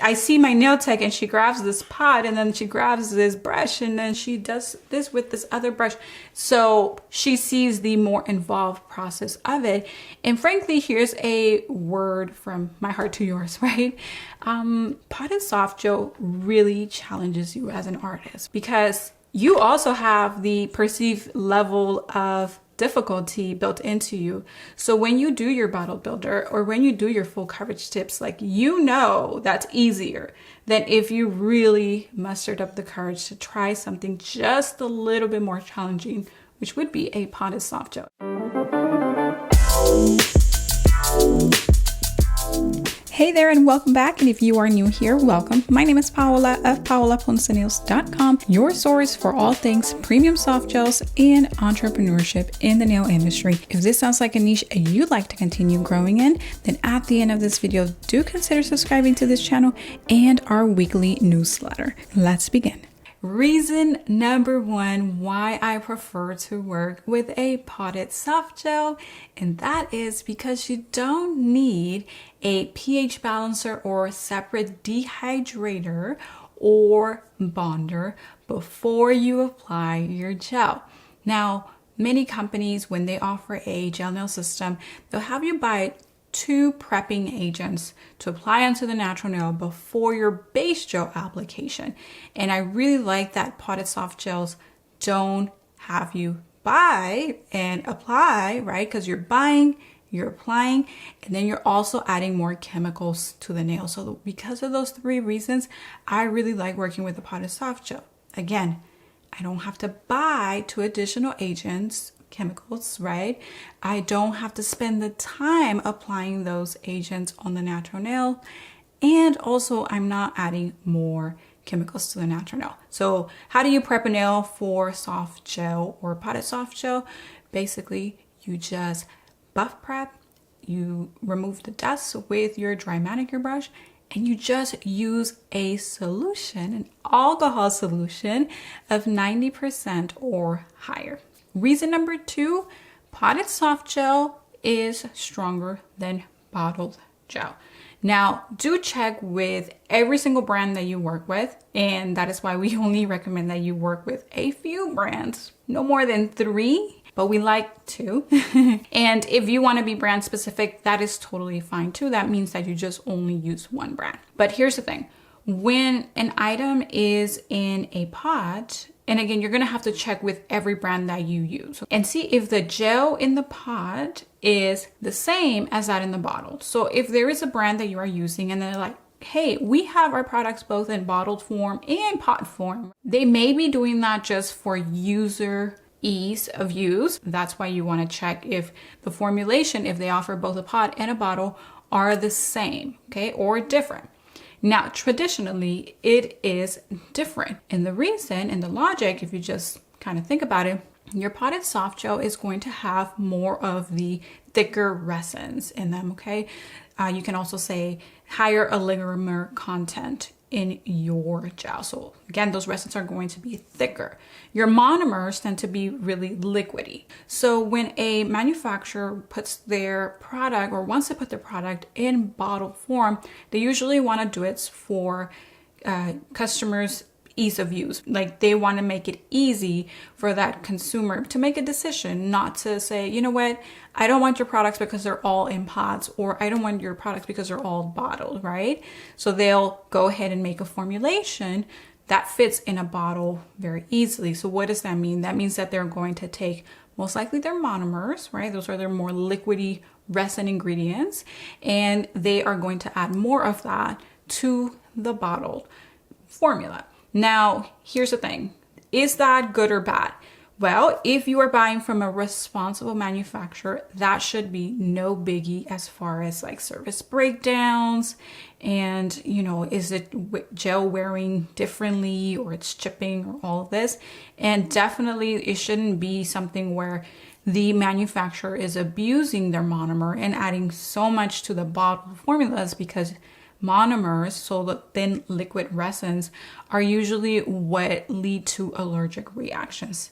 I see my nail tech and she grabs this pot and then she grabs this brush and then she does this with this other brush. So she sees the more involved process of it. And frankly, here's a word from my heart to yours, right? Potted soft gel really challenges you as an artist because you also have the perceived level of difficulty built into you. So when you do your bottle builder or when you do your full coverage tips, like, you know, that's easier than if you really mustered up the courage to try something just a little bit more challenging, which would be a potted soft gel. Hey there and welcome back. And if you are new here, welcome. My name is Paola of paolaponcenails.com, your source for all things premium soft gels and entrepreneurship in the nail industry. If this sounds like a niche you'd like to continue growing in, then at the end of this video, do consider subscribing to this channel and our weekly newsletter. Let's begin. Reason number one why I prefer to work with a potted soft gel, and that is because you don't need a pH balancer or separate dehydrator or bonder before you apply your gel. Now, many companies, when they offer a gel nail system, they'll have you buy 2 prepping agents to apply onto the natural nail before your base gel application. And I really like that potted soft gels don't have you buy and apply, right? Because you're buying, you're applying, and then you're also adding more chemicals to the nail. So because of those 3 reasons, I really like working with the potted soft gel. Again, I don't have to buy 2 additional agents, chemicals, right? I don't have to spend the time applying those agents on the natural nail. And also I'm not adding more chemicals to the natural nail. So how do you prep a nail for soft gel or potted soft gel? Basically, you just buff prep, you remove the dust with your dry manicure brush, and you just use a solution, an alcohol solution of 90% or higher. Reason number 2, potted soft gel is stronger than bottled gel. Now, do check with every single brand that you work with, and that is why we only recommend that you work with a few brands, no more than 3, but we like 2. And if you want to be brand specific, that is totally fine too. That means that you just only use one brand. But here's the thing. When an item is in a pot, and again, you're gonna have to check with every brand that you use and see if the gel in the pot is the same as that in the bottle. So if there is a brand that you are using and they're like, hey, we have our products both in bottled form and pot form, they may be doing that just for user ease of use. That's why you wanna check if the formulation, if they offer both a pot and a bottle, are the same, okay, or different. Now, traditionally, it is different. And the reason and the logic, if you just kind of think about it, your potted soft gel is going to have more of the thicker resins in them, okay? You can also say higher oligomer content in your gel. So again, those resins are going to be thicker. Your monomers tend to be really liquidy. So when a manufacturer puts their product or wants to put their product in bottle form, they usually want to do it for customers' ease of use. Like, they want to make it easy for that consumer to make a decision, not to say, you know what, I don't want your products because they're all in pots, or I don't want your products because they're all bottled, right? So they'll go ahead and make a formulation that fits in a bottle very easily. So what does that mean? That means that they're going to take most likely their monomers, right? Those are their more liquidy resin ingredients, and they are going to add more of that to the bottled formula. Now, here's the thing. Is that good or bad? Well, if you are buying from a responsible manufacturer, that should be no biggie as far as like service breakdowns and, you know, is it gel wearing differently or it's chipping or all of this. And definitely it shouldn't be something where the manufacturer is abusing their monomer and adding so much to the bottle formulas, because monomers, so the thin liquid resins, are usually what lead to allergic reactions,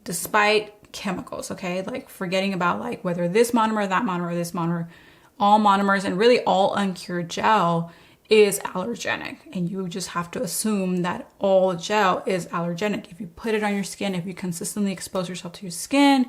despite chemicals, okay? Like, forgetting about like whether this monomer, that monomer, this monomer, all monomers, and really all uncured gel is allergenic, and you just have to assume that all gel is allergenic. If you put it on your skin, if you consistently expose yourself to your skin,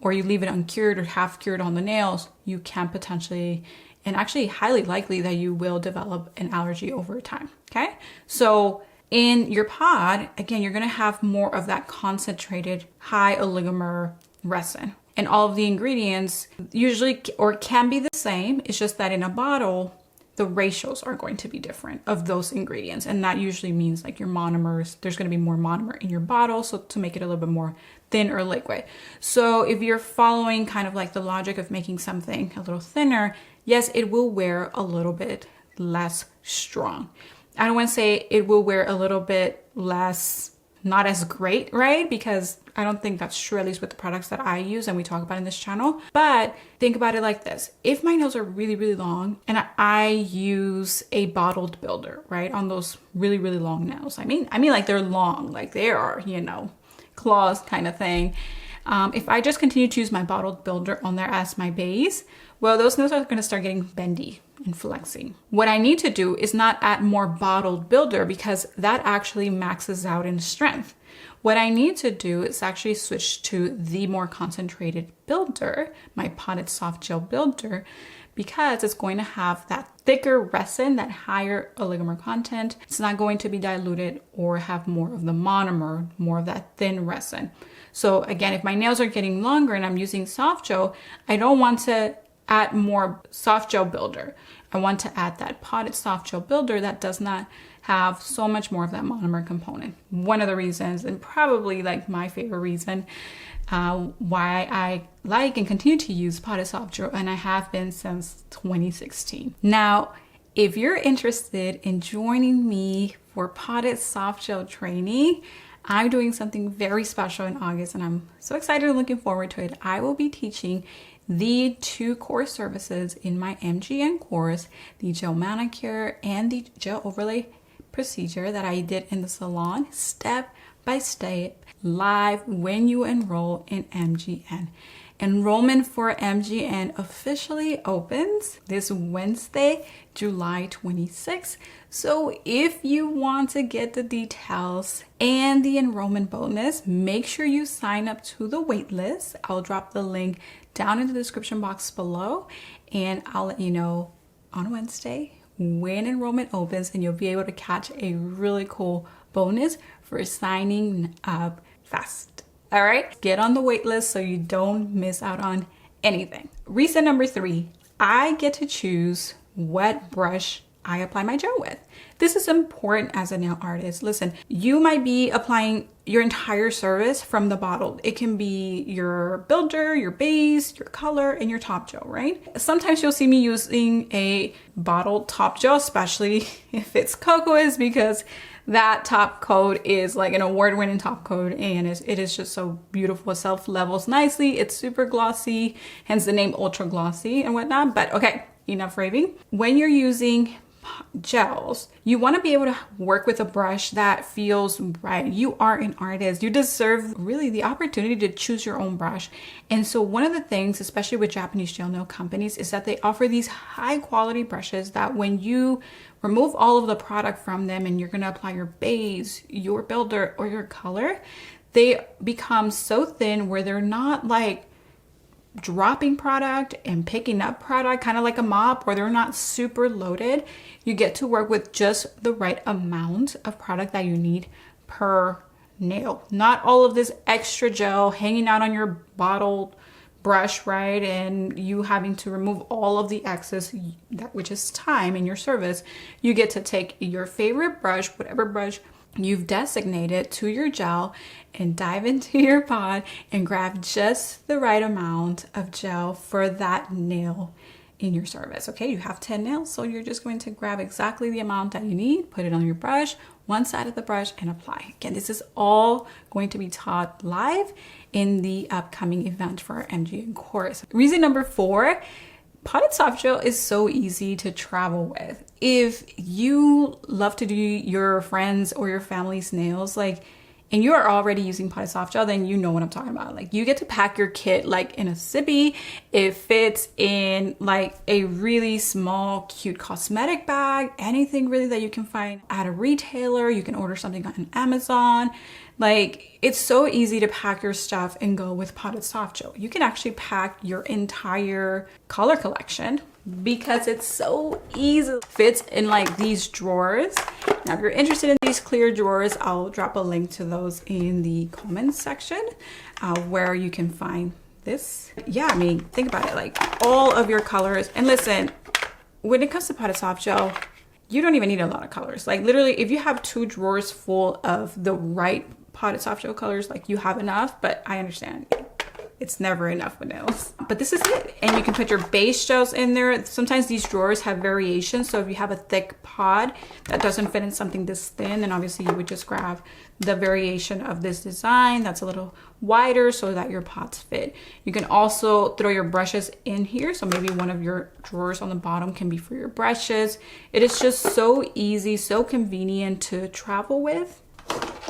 or you leave it uncured or half cured on the nails, you can potentially, and actually highly likely, that you will develop an allergy over time. Okay, so in your pod, again, you're gonna have more of that concentrated high oligomer resin. And all of the ingredients usually or can be the same. It's just that in a bottle, the ratios are going to be different of those ingredients. And that usually means like your monomers, there's going to be more monomer in your bottle. So to make it a little bit more thin or liquid. So if you're following kind of like the logic of making something a little thinner, yes, it will wear a little bit less strong. I don't want to say it will wear a little bit less, not as great, right? Because I don't think that's true, at least with the products that I use and we talk about in this channel. But think about it like this. If my nails are really, really long and I use a bottled builder, right, on those really, really long nails. I mean like they're long, like they are, you know, claws kind of thing. If I just continue to use my bottled builder on there as my base, well, those nails are going to start getting bendy and flexing. What I need to do is not add more bottled builder because that actually maxes out in strength. What I need to do is actually switch to the more concentrated builder, my potted soft gel builder, because it's going to have that thicker resin, that higher oligomer content. It's not going to be diluted or have more of the monomer, more of that thin resin. So again, if my nails are getting longer and I'm using soft gel, I don't want to add more soft gel builder. I want to add that potted soft gel builder that does not have so much more of that monomer component. One of the reasons, and probably like my favorite reason, why I like and continue to use potted soft gel, and I have been since 2016. Now, if you're interested in joining me for potted soft gel training, I'm doing something very special in August and I'm so excited and looking forward to it. I will be teaching the 2 core services in my MGN course, the gel manicure and the gel overlay procedure that I did in the salon, step by step, live when you enroll in MGN. Enrollment for MGN officially opens this Wednesday, July 26th. So if you want to get the details and the enrollment bonus, make sure you sign up to the waitlist. I'll drop the link down in the description box below, and I'll let you know on Wednesday when enrollment opens, and you'll be able to catch a really cool bonus for signing up fast. All right, get on the wait list so you don't miss out on anything. Reason number 3, I get to choose what brush I apply my gel with. This is important as a nail artist. Listen, you might be applying your entire service from the bottle. It can be your builder, your base, your color, and your top gel, right? Sometimes you'll see me using a bottled top gel, especially if it's Kokoist, because that top coat is like an award-winning top coat, and it is just so beautiful. It self-levels nicely. It's super glossy, hence the name ultra glossy and whatnot. But okay, enough raving. When you're using gels, you want to be able to work with a brush that feels right. You are an artist. You deserve really the opportunity to choose your own brush. And so one of the things, especially with Japanese gel nail companies, is that they offer these high quality brushes that when you remove all of the product from them and you're going to apply your base, your builder, or your color, they become so thin where they're not like dropping product and picking up product, kind of like a mop, or they're not super loaded. You get to work with just the right amount of product that you need per nail. Not all of this extra gel hanging out on your bottled brush, right? And you having to remove all of the excess, which is time in your service. You get to take your favorite brush, whatever brush you've designated, to your gel and dive into your pod and grab just the right amount of gel for that nail in your service. Okay, you have 10 nails, so you're just going to grab exactly the amount that you need, put it on your brush, one side of the brush, and apply. Again, this is all going to be taught live in the upcoming event for our MGN course. Reason number 4, potted soft gel is so easy to travel with. If you love to do your friends or your family's nails, like and you are already using potted soft gel, then you know what I'm talking about. Like, you get to pack your kit like in a sippy. It fits in like a really small, cute cosmetic bag, anything really that you can find at a retailer. You can order something on Amazon. Like, it's so easy to pack your stuff and go with potted soft gel. You can actually pack your entire color collection because it's so easy. Fits in like these drawers. Now, if you're interested in these clear drawers, I'll drop a link to those in the comments section where you can find this. Yeah, I mean, think about it, like all of your colors. And listen, when it comes to potted soft gel, you don't even need a lot of colors. Like, literally, if you have 2 drawers full of the right potted soft gel colors, like, you have enough. But I understand it's never enough with nails. But this is it. And you can put your base gels in there. Sometimes these drawers have variations. So if you have a thick pod that doesn't fit in something this thin, then obviously you would just grab the variation of this design that's a little wider so that your pods fit. You can also throw your brushes in here. So maybe one of your drawers on the bottom can be for your brushes. It is just so easy, so convenient to travel with,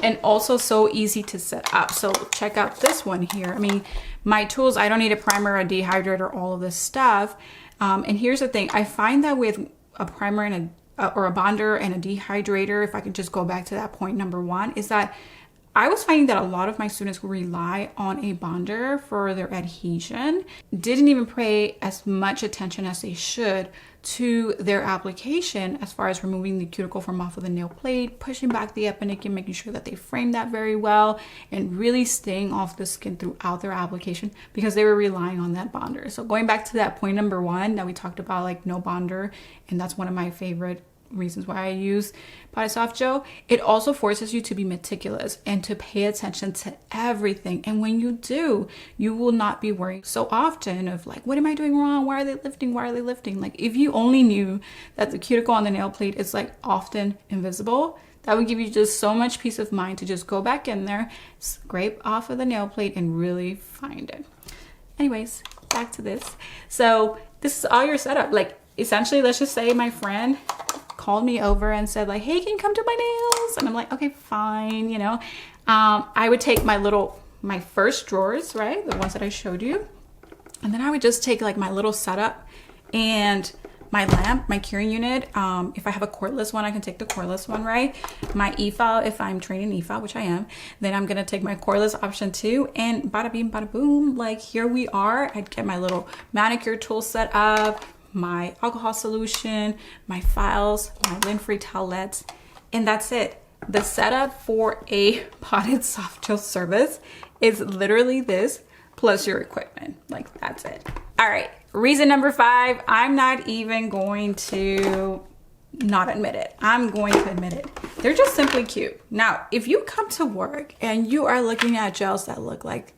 and also so easy to set up. So check out this one here. I mean, my tools, I don't need a primer, a dehydrator, all of this stuff. And here's the thing. I find that with a primer and or a bonder and a dehydrator, if I can just go back to that point number 1, is that I was finding that a lot of my students who rely on a bonder for their adhesion didn't even pay as much attention as they should to their application as far as removing the cuticle from off of the nail plate, pushing back the epinecum, making sure that they frame that very well, and really staying off the skin throughout their application because they were relying on that bonder. So going back to that point number 1 that we talked about, like no bonder, and that's one of my favorite reasons why I use potted soft gel. It also forces you to be meticulous and to pay attention to everything. And when you do, you will not be worrying so often of like, what am I doing wrong? Why are they lifting? Why are they lifting? Like, if you only knew that the cuticle on the nail plate is like often invisible, that would give you just so much peace of mind to just go back in there, scrape off of the nail plate, and really find it. Anyways, back to this. So this is all your setup. Like, essentially, let's just say my friend called me over and said like, hey, can you come do my nails? And I'm like, okay, fine, you know. I would take my first drawers, right, the ones that I showed you, and then I would just take like my little setup and my lamp, my curing unit. If I have a cordless one, I can take the cordless one, right? My e-file, if I'm training e-file, which I am, then I'm gonna take my cordless option too, and bada bing, bada boom, like here we are. I'd get my little manicure tool set up, my alcohol solution, my files, my lint-free towelettes, and that's it. The setup for a potted soft gel service is literally this plus your equipment. Like, that's it. All right, reason number 5, I'm not even going to not admit it. I'm going to admit it. They're just simply cute. Now, if you come to work and you are looking at gels that look like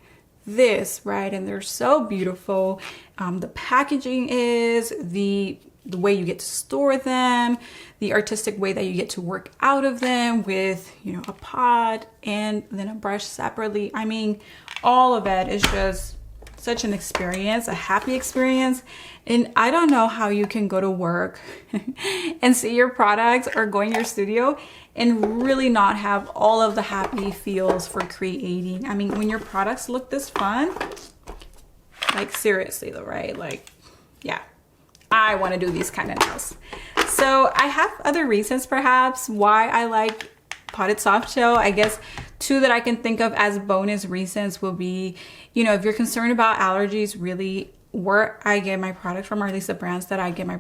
this, right, and they're so beautiful, the packaging is, the way you get to store them, the artistic way that you get to work out of them with, you know, a pod and then a brush separately. I mean, all of it is just such an experience, a happy experience. And I don't know how you can go to work and see your products or go in your studio and really not have all of the happy feels for creating. I mean, when your products look this fun, like seriously though, right? Like, yeah, I want to do these kind of nails. So I have other reasons perhaps why I like potted soft gel. I guess 2 that I can think of as bonus reasons will be, you know, if you're concerned about allergies, really where I get my product from, or at least the brands that I get my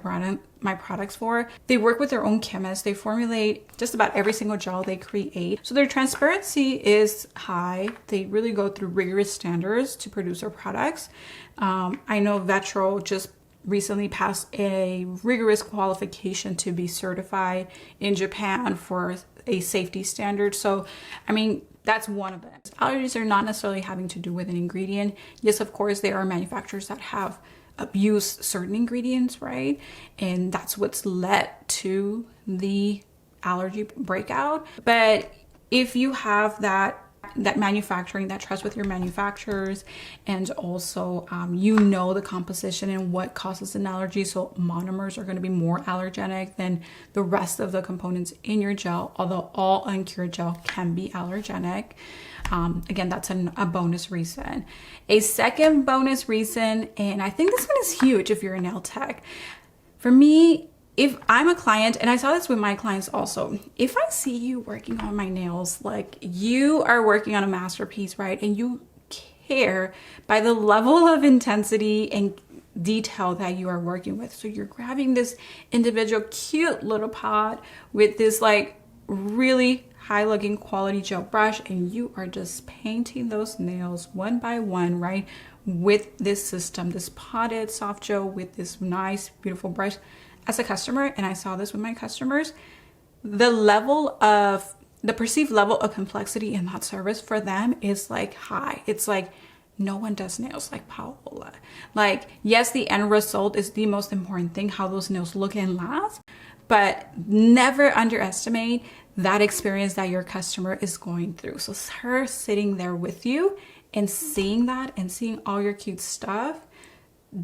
products for, they work with their own chemists. They formulate just about every single gel they create. So their transparency is high. They really go through rigorous standards to produce their products. I know Vetro just recently passed a rigorous qualification to be certified in Japan for a safety standard. So, I mean, that's one of them. Allergies are not necessarily having to do with an ingredient. Yes, of course, there are manufacturers that have abused certain ingredients, right? And that's what's led to the allergy breakout. But if you have that that manufacturing, that trust with your manufacturers, and also you know the composition and what causes an allergy. So monomers are going to be more allergenic than the rest of the components in your gel, although all uncured gel can be allergenic. Again, that's a bonus reason. A second bonus reason, and I think this one is huge if you're a nail tech. For me, if I'm a client, and I saw this with my clients also, if I see you working on my nails, like you are working on a masterpiece, right? And you care by the level of intensity and detail that you are working with. So you're grabbing this individual cute little pot with this like really high looking quality gel brush, and you are just painting those nails one by one, right? With this system, this potted soft gel with this nice, beautiful brush. As a customer, and I saw this with my customers, the perceived level of complexity in that service for them is like high. It's like, no one does nails like Paola. Like, yes, the end result is the most important thing, how those nails look and last, but never underestimate that experience that your customer is going through. So her sitting there with you and seeing that and seeing all your cute stuff,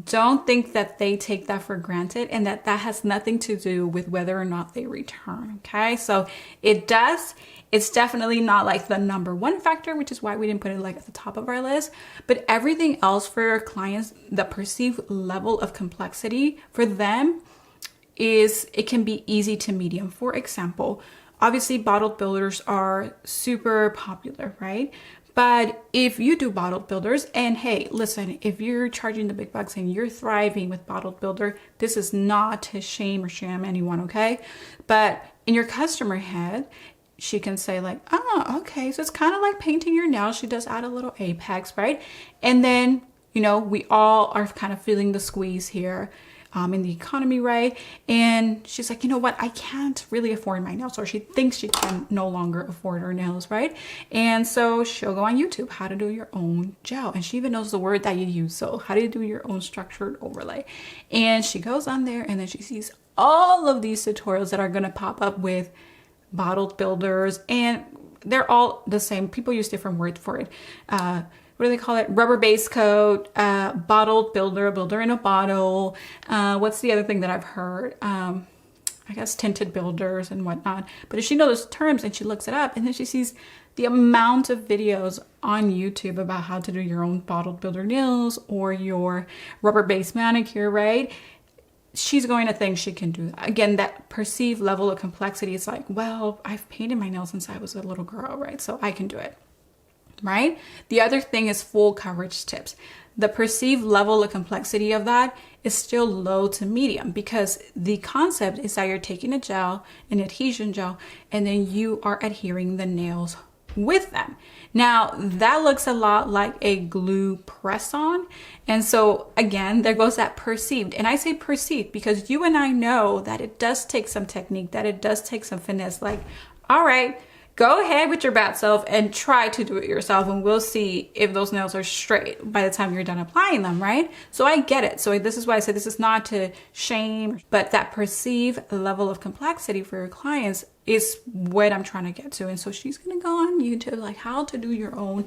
don't think that they take that for granted, and that has nothing to do with whether or not they return. Okay, so it's definitely not like the number one factor, which is why we didn't put it like at the top of our list. But everything else for your clients, the perceived level of complexity for them it can be easy to medium. For example, obviously bottled builders are super popular, right? But if you do bottled builders, and hey, listen, if you're charging the big bucks and you're thriving with bottled builder, this is not to shame or sham anyone, okay? But in your customer head, she can say like, oh, okay, so it's kind of like painting your nails. She does add a little apex, right? And then, you know, we all are kind of feeling the squeeze here. In the economy, right? And she's like, you know what? I can't really afford my nails, or she thinks she can no longer afford her nails, right? And so she'll go on YouTube, how to do your own gel. And she even knows the word that you use. So how do you do your own structured overlay? And she goes on there, and then she sees all of these tutorials that are going to pop up with bottled builders, and they're all the same. People use different words for it. What do they call it? Rubber base coat, bottled builder, builder in a bottle. What's the other thing that I've heard? I guess tinted builders and whatnot. But if she knows those terms and she looks it up, and then she sees the amount of videos on YouTube about how to do your own bottled builder nails or your rubber base manicure, right? She's going to think she can do that. Again, that perceived level of complexity is like, well, I've painted my nails since I was a little girl, right? So I can do it. Right? The other thing is full coverage tips. The perceived level of complexity of that is still low to medium, because the concept is that you're taking a gel, an adhesion gel, and then you are adhering the nails with them. Now, that looks a lot like a glue press-on. And so again, there goes that perceived. And I say perceived because you and I know that it does take some technique, that it does take some finesse. Like, all right, go ahead with your bad self and try to do it yourself, and we'll see if those nails are straight by the time you're done applying them, right? So I get it. So this is why I said this is not to shame, but that perceived level of complexity for your clients is what I'm trying to get to. And so she's going to go on YouTube, like how to do your own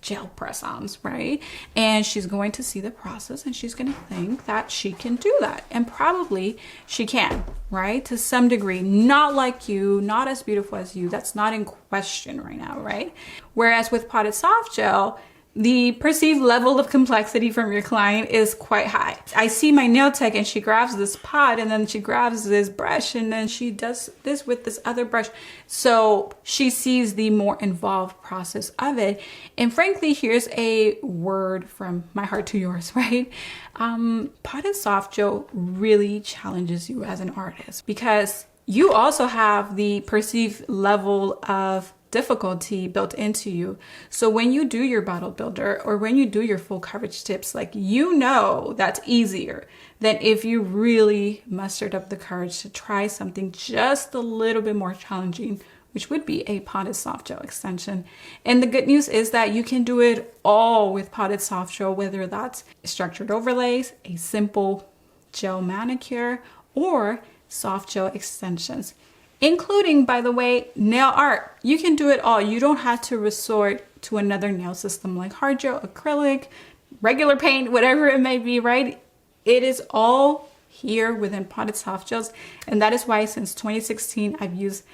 gel press-ons, right? And she's going to see the process, and she's going to think that she can do that. And probably she can, right? To some degree, not like you, not as beautiful as you. That's not in question right now, right? Whereas with potted soft gel, the perceived level of complexity from your client is quite high. I see my nail tech, and she grabs this pot, and then she grabs this brush, and then she does this with this other brush. So she sees the more involved process of it. And frankly, here's a word from my heart to yours, right? Potted soft gel really challenges you as an artist, because you also have the perceived level of difficulty built into you. So when you do your bottle builder, or when you do your full coverage tips, like, you know, that's easier than if you really mustered up the courage to try something just a little bit more challenging, which would be a potted soft gel extension. And the good news is that you can do it all with potted soft gel, whether that's structured overlays, a simple gel manicure, or soft gel extensions, including, by the way, nail art. You can do it all. You don't have to resort to another nail system like hard gel, acrylic, regular paint, whatever it may be, right? It is all here within potted soft gels. And that is why since 2016, I've used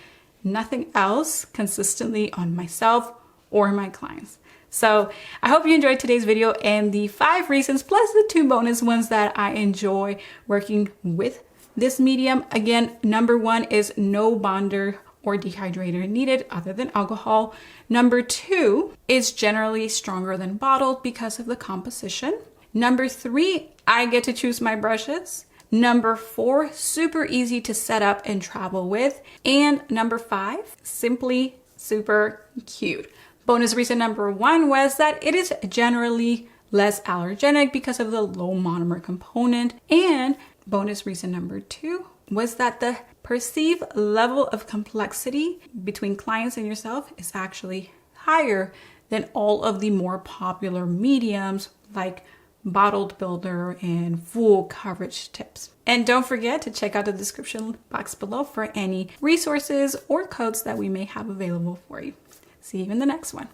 nothing else consistently on myself or my clients. So I hope you enjoyed today's video and the 5 reasons plus the 2 bonus ones that I enjoy working with this medium. Again, number 1 is no bonder or dehydrator needed other than alcohol. Number 2 is generally stronger than bottled because of the composition. Number 3, I get to choose my brushes. Number 4, super easy to set up and travel with. And number 5, simply super cute. Bonus reason number 1 was that it is generally less allergenic because of the low monomer component. And bonus reason number 2 was that the perceived level of complexity between clients and yourself is actually higher than all of the more popular mediums like bottled builder and full coverage tips. And don't forget to check out the description box below for any resources or codes that we may have available for you. See you in the next one.